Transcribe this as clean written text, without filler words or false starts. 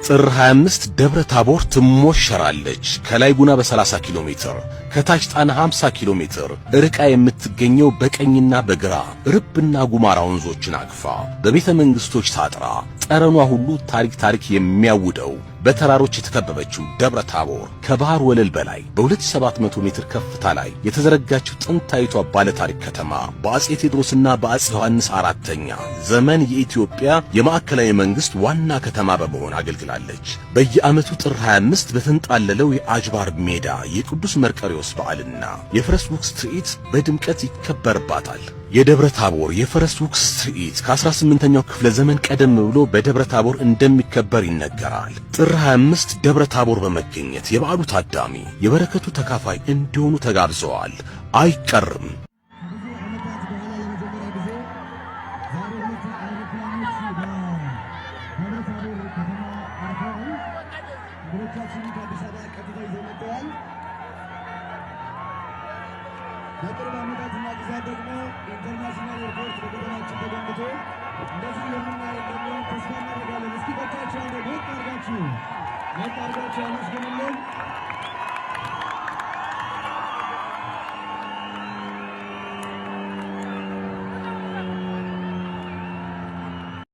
ጥር 25 ደብረ ታቦር ትሞሸራለች። ከላይ ጉና በ30 ኪሎ ሜትር ከታች ጣና 50 ኪሎ ሜትር ርቃ የምትገኘው በቀኝና በግራ ርብና ጉማራ ወንዞችን አቅፋ በቤተ መንግስቶች ታጥራ ጠረኗ ሁሉ ታሪክ የሚያውደው በተራሮች የተከበበችው ደብረ ታቦር ከባህር ወለል በላይ በ2700 ሜትር ከፍታ ላይ የተዘረጋችው ጥንታዊቷ ባለታሪክ ከተማ በአጼ ቴዎድሮስና በአጼ ዮሐንስ አራተኛ ዘመን የኢትዮጵያ የማዕከላዊ መንግስት ዋና ከተማ በመሆን አገልግላለች። በየዓመቱ ጥር 25 በተንጣለለው የአጅባር ሜዳ የቅዱስ መርቆሬዎስ በዓልና የፈረስ ጉግስ ትርኢት በድምቀት ይከበርባታል። የደብረ ታቦር የፈረስ ጉግስ ትርኢት ከ18ኛው ክፍለ ዘመን ቀደም ብሎ በደብረ ታቦር እንደሚከበር ይነገራል። ጥር 25 ደብረ ታቦር በመገኘት የበዓሉ ታዳሚ የበረከቱ ተካፋይ እንዲሆኑ ተጋብዘዋል። አይቀርም። በቅርብ ዓመታትና ጊዜያት ደግሞ ኢንተርናሽናል ኤርፖርት በከተማችን ተገንብቶ እንደዚህ የምናየው እንደሚሆን ተስፋ እናደርጋለን። እስኪ በቃችሁ ሞቅ አድርጋችሁ አመስግኑልን።